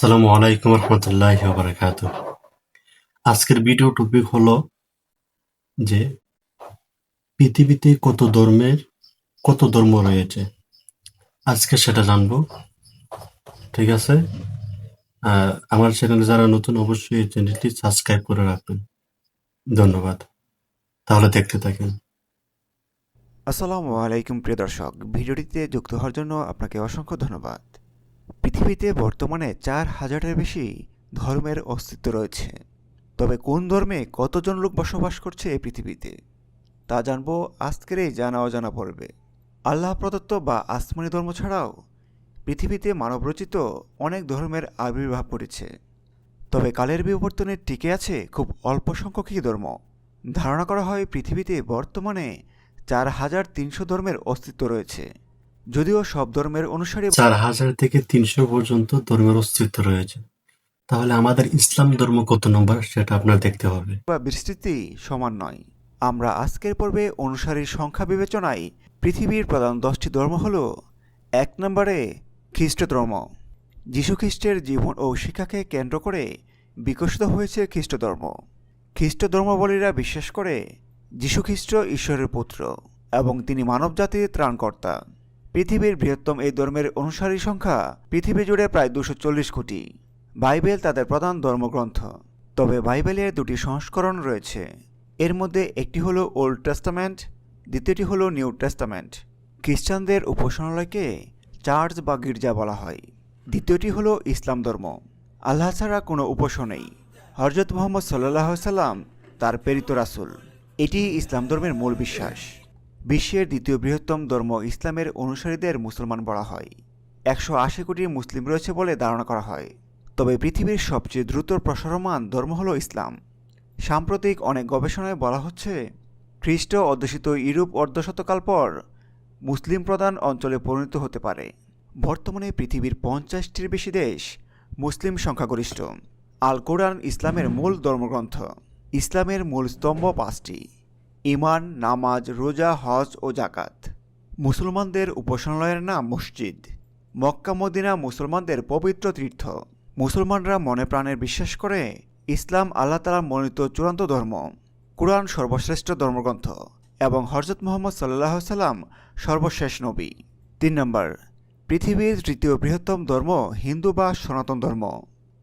আসসালামু আলাইকুম রহমতুল্লাহি ওয়া বারাকাতুহু। আজকের ভিডিও টপিক হলো যে পৃথিবীতে কত ধর্ম রয়েছে। আজকে সেটা জানবো। ঠিক আছে। আমার চ্যানেলে যারা নতুন অবশ্যই এই চ্যানেলটি সাবস্ক্রাইব করে রাখবেন। ধন্যবাদ। তাহলে দেখতে থাকেন। আসসালামু আলাইকুম প্রিয় দর্শক, ভিডিওটিতে যুক্ত হওয়ার জন্য আপনাকে অসংখ্য ধন্যবাদ। পৃথিবীতে বর্তমানে 4,000-এর বেশি ধর্মের অস্তিত্ব রয়েছে। তবে কোন ধর্মে কতজন লোক বসবাস করছে এই পৃথিবীতে তা জানবো আজকের এই জানা অজানা পর্বে। আল্লাহ প্রদত্ত বা আসমানি ধর্ম ছাড়াও পৃথিবীতে মানবরচিত অনেক ধর্মের আবির্ভাব ঘটেছে। তবে কালের বিবর্তনে টিকে আছে খুব অল্প সংখ্যকই ধর্ম। ধারণা করা হয় পৃথিবীতে বর্তমানে 4,300 ধর্মের অস্তিত্ব রয়েছে। যদিও সব ধর্মের অনুসারী 4,000 থেকে 300 পর্যন্ত ধর্মের অস্তিত্ব রয়েছে। তাহলে আমাদের ইসলাম ধর্ম কত নম্বর সেটা আপনার দেখতে হবে। বা বিস্তৃতি সমান নয়। আমরা আজকের পর্বে অনুসারীর সংখ্যা বিবেচনায় পৃথিবীর প্রধান 10টি ধর্ম হল: 1 নম্বরে খ্রিস্ট ধর্ম। যীশুখ্রিস্টের জীবন ও শিক্ষাকে কেন্দ্র করে বিকশিত হয়েছে খ্রিস্ট ধর্ম। খ্রিস্ট ধর্মাবলীরা বিশ্বাস করে যীশুখ্রিস্ট ঈশ্বরের পুত্র এবং তিনি মানবজাতির ত্রাণকর্তা। পৃথিবীর বৃহত্তম এই ধর্মের অনুসারী সংখ্যা পৃথিবী জুড়ে প্রায় 240 কোটি। বাইবেল তাদের প্রধান ধর্মগ্রন্থ। তবে বাইবেলের দুটি সংস্করণ রয়েছে। এর মধ্যে একটি হলো ওল্ড টেস্টামেন্ট, দ্বিতীয়টি হলো নিউ টেস্টামেন্ট। খ্রিস্টানদের উপাসনালয়কে চার্চ বা গির্জা বলা হয়। দ্বিতীয়টি হলো ইসলাম ধর্ম। আল্লাহ ছাড়া কোনো উপাস্য নেই। হযরত মুহাম্মদ সাল্লাল্লাহু আলাইহি সাল্লাম তার প্রেরিত রাসূল। এটি ইসলাম ধর্মের মূল বিশ্বাস। বিশ্বের দ্বিতীয় বৃহত্তম ধর্ম ইসলামের অনুসারীদের মুসলমান বলা হয়। 180 কোটি মুসলিম রয়েছে বলে ধারণা করা হয়। তবে পৃথিবীর সবচেয়ে দ্রুত প্রসারমাণ ধর্ম হল ইসলাম। সাম্প্রতিক অনেক গবেষণায় বলা হচ্ছে খ্রিস্ট অধ্যুষিত ইউরোপ অর্ধশতকাল পর মুসলিম প্রধান অঞ্চলে পরিণত হতে পারে। বর্তমানে পৃথিবীর 50টির বেশি দেশ মুসলিম সংখ্যাগরিষ্ঠ। আল কোরআন ইসলামের মূল ধর্মগ্রন্থ। ইসলামের মূল স্তম্ভ 5টি: ঈমান, নামাজ, রোজা, হজ ও জাকাত। মুসলমানদের উপাসনালয়ের নাম মসজিদ। মক্কা মদিনা মুসলমানদের পবিত্র তীর্থ। মুসলমানরা মনে প্রাণে বিশ্বাস করে ইসলাম আল্লাহ তাআলার মনোনীত চূড়ান্ত ধর্ম। কুরআন সর্বশ্রেষ্ঠ ধর্মগ্রন্থ এবং হযরত মুহাম্মদ সাল্লাল্লাহু আলাইহি সাল্লাম সর্বশেষ নবী। 3 নম্বর, পৃথিবীর তৃতীয় বৃহত্তম ধর্ম হিন্দু বা সনাতন ধর্ম।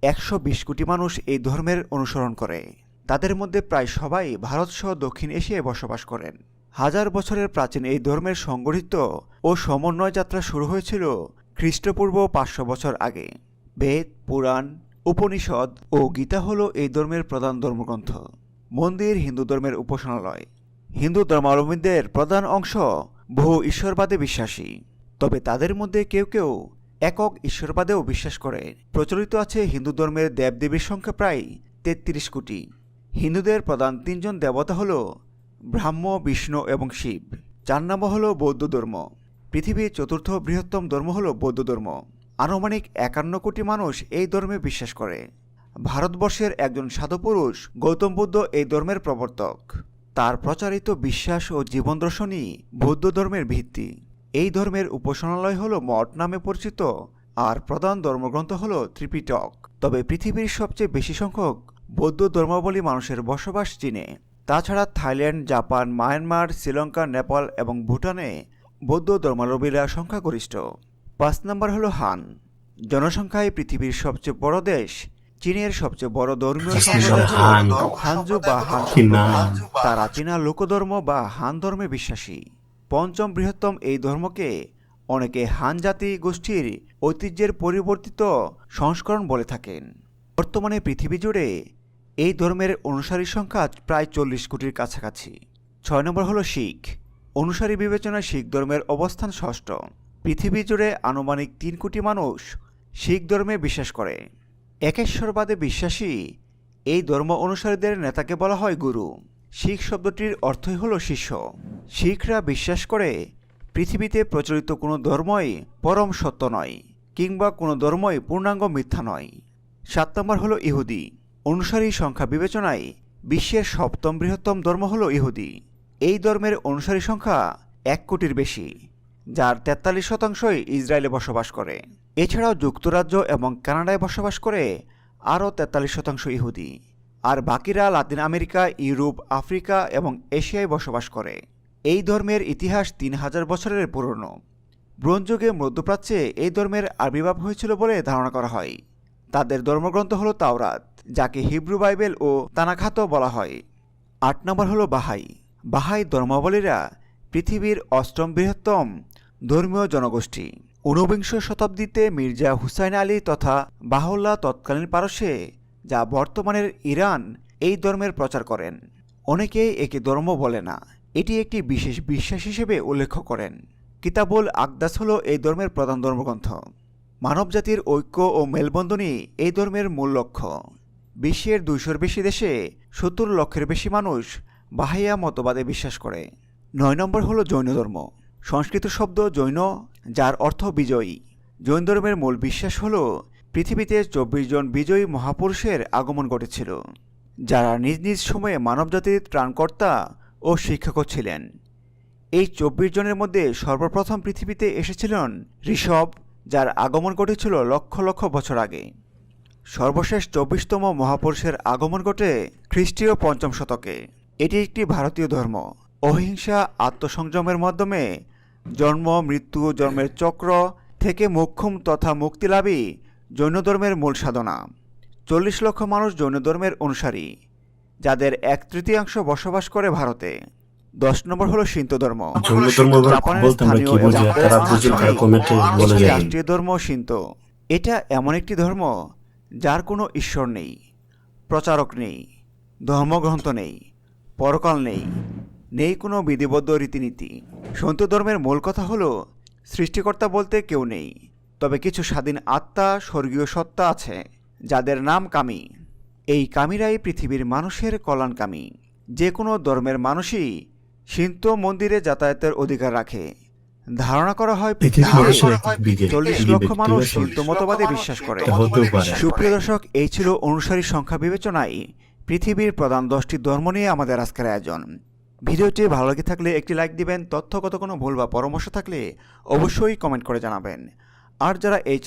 120 কোটি মানুষ এই ধর্মের অনুসরণ করে। তাদের মধ্যে প্রায় সবাই ভারতসহ দক্ষিণ এশিয়ায় বসবাস করেন। হাজার বছরের প্রাচীন এই ধর্মের সংগঠিত ও সমন্বয় যাত্রা শুরু হয়েছিল খ্রিস্টপূর্ব 500 বছর আগে। বেদ, পুরাণ, উপনিষদ ও গীতা হল এই ধর্মের প্রধান ধর্মগ্রন্থ। মন্দির হিন্দু ধর্মের উপাসনালয়। হিন্দু ধর্মাবলম্বীদের প্রধান অংশ বহু ঈশ্বরবাদে বিশ্বাসী। তবে তাদের মধ্যে কেউ কেউ একক ঈশ্বরবাদেও বিশ্বাস করে। প্রচলিত আছে হিন্দু ধর্মের দেবদেবীর সংখ্যা প্রায় 33 কোটি। হিন্দুদের প্রধান 3জন দেবতা হল ব্রহ্ম, বিষ্ণু এবং শিব। 4 নম্বর হল বৌদ্ধ ধর্ম। পৃথিবীর চতুর্থ বৃহত্তম ধর্ম হল বৌদ্ধ ধর্ম। আনুমানিক 51 কোটি মানুষ এই ধর্মে বিশ্বাস করে। ভারতবর্ষের একজন সাধুপুরুষ গৌতম বুদ্ধ এই ধর্মের প্রবর্তক। তার প্রচারিত বিশ্বাস ও জীবন দর্শনই বৌদ্ধ ধর্মের ভিত্তি। এই ধর্মের উপাসনালয় হল মঠ নামে পরিচিত আর প্রধান ধর্মগ্রন্থ হল ত্রিপিটক। তবে পৃথিবীর সবচেয়ে বেশি সংখ্যক বৌদ্ধ ধর্মাবলম্বী মানুষের বসবাস চীনে। তাছাড়া Thailand, Japan, Myanmar, Sri Lanka, Nepal এবং ভুটানে বৌদ্ধ ধর্মাবলম্বীরা সংখ্যাগরিষ্ঠ। 5 নম্বর হল হান। জনসংখ্যায় পৃথিবীর সবচেয়ে বড় দেশ চীনের সবচেয়ে বড় ধর্মীয় সম্প্রদায় হল হানজু বা হান সম্প্রদায়। তারা চীনা লোকধর্ম বা হান ধর্মে বিশ্বাসী। 5ম বৃহত্তম এই ধর্মকে অনেকে হান জাতি গোষ্ঠীর ঐতিহ্যের পরিবর্তিত সংস্করণ বলে থাকেন। বর্তমানে পৃথিবী জুড়ে এই ধর্মের অনুসারীর সংখ্যা প্রায় 40 কোটির কাছাকাছি। 6 নম্বর হল শিখ। অনুসারী বিবেচনায় শিখ ধর্মের অবস্থান ষষ্ঠ। পৃথিবী জুড়ে আনুমানিক 3 কোটি মানুষ শিখ ধর্মে বিশ্বাস করে। একেশ্বরবাদে বিশ্বাসী এই ধর্ম অনুসারীদের নেতাকে বলা হয় গুরু। শিখ শব্দটির অর্থই হল শিষ্য। শিখরা বিশ্বাস করে পৃথিবীতে প্রচলিত কোনো ধর্মই পরম সত্য নয় কিংবা কোনো ধর্মই পূর্ণাঙ্গ মিথ্যা নয়। 7 নম্বর হল ইহুদি। অনুসারী সংখ্যা বিবেচনায় বিশ্বের 7ম বৃহত্তম ধর্ম হল ইহুদি। এই ধর্মের অনুসারী সংখ্যা 1 কোটির বেশি, যার 43% ইসরায়েলে বসবাস করে। এছাড়াও যুক্তরাজ্য এবং কানাডায় বসবাস করে আরও 43% ইহুদি, আর বাকিরা লাতিন আমেরিকা, ইউরোপ, আফ্রিকা এবং এশিয়ায় বসবাস করে। এই ধর্মের ইতিহাস 3000 বছরের পুরনো। ব্রোঞ্জ যুগে মধ্যপ্রাচ্যে এই ধর্মের আবির্ভাব হয়েছিল বলে ধারণা করা হয়। তাদের ধর্মগ্রন্থ হল তাওরাত, যাকে হিব্রু বাইবেল ও তানাখাতও বলা হয়। 8 নম্বর হলো বাহাই। বাহাই ধর্মাবলীরা পৃথিবীর 8ম বৃহত্তম ধর্মীয় জনগোষ্ঠী। 19বিংশ শতাব্দীতে মির্জা হুসাইন আলী তথা বাহল্লা তৎকালীন পারস্যে, যা বর্তমানের ইরান, এই ধর্মের প্রচার করেন। অনেকেই একে ধর্ম বলে না, এটি একটি বিশেষ বিশ্বাস হিসেবে উল্লেখ করেন। কিতাবুল আকদাস হল এই ধর্মের প্রধান ধর্মগ্রন্থ। মানবজাতির ঐক্য ও মেলবন্ধনই এই ধর্মের মূল লক্ষ্য। বিশ্বের 200-র বেশি দেশে 70 লক্ষের বেশি মানুষ বাহাইয়া মতবাদে বিশ্বাস করে। 9 নম্বর হল জৈন ধর্ম। সংস্কৃত শব্দ জৈন, যার অর্থ বিজয়ী। জৈন ধর্মের মূল বিশ্বাস হল পৃথিবীতে 24 জন বিজয়ী মহাপুরুষের আগমন ঘটেছিল, যারা নিজ নিজ সময়ে মানবজাতির ত্রাণকর্তা ও শিক্ষকও ছিলেন। এই 24 জনের মধ্যে সর্বপ্রথম পৃথিবীতে এসেছিলেন ঋষভ, যার আগমন ঘটেছিল লক্ষ লক্ষ বছর আগে। সর্বশেষ 24তম মহাপুরুষের আগমন ঘটে খ্রিস্টীয় 5ম শতকে। এটি একটি ভারতীয় ধর্ম। অহিংসা, আত্মসংযমের মাধ্যমে জন্ম, মৃত্যু, জন্মের চক্র থেকে মোক্ষম তথা মুক্তিলাভই জৈন ধর্মের মূল সাধনা। 40 লক্ষ মানুষ জৈন ধর্মের অনুসারী, যাদের 1/3 বসবাস করে ভারতে। 10 নম্বর হলো শিন্তো ধর্ম। জৈন ধর্ম জাপানের বলতে আমরা কি স্থানীয় বুঝি? এবং তারা বুঝুন, তারা কমেন্টে বলে যাবেন। রাষ্ট্রীয় ধর্ম শিন্তো। এটা এমন একটি ধর্ম যার কোনো ঈশ্বর নেই, প্রচারক নেই, ধর্মগ্রন্থ নেই, পরকাল নেই, নেই কোনো বিধিবদ্ধ রীতিনীতি। শিন্তো ধর্মের মূল কথা হলো সৃষ্টিকর্তা বলতে কেউ নেই, তবে কিছু স্বাধীন আত্মা, স্বর্গীয় সত্তা আছে, যাদের নাম কামি। এই কামিরাই পৃথিবীর মানুষের কল্যাণকামী। যে কোনো ধর্মের মানুষই শিন্তো মন্দিরে যাতায়াতের অধিকার রাখে। ধারণা করা হয় পৃথিবীতে 40 লক্ষ মানুষ শিন্তো মতবাদে বিশ্বাস করে। সুপ্রিয় দর্শক, এই ছিল অনুসারী সংখ্যা বিবেচনায় পৃথিবীর প্রধান 10টি ধর্ম নিয়ে আমাদের আজকের আয়োজন। ভিডিওটি ভালো লেগে থাকলে একটি লাইক দিবেন। তথ্যগত কোনো ভুল বা পরামর্শ থাকলে অবশ্যই কমেন্ট করে জানাবেন। আর যারা এই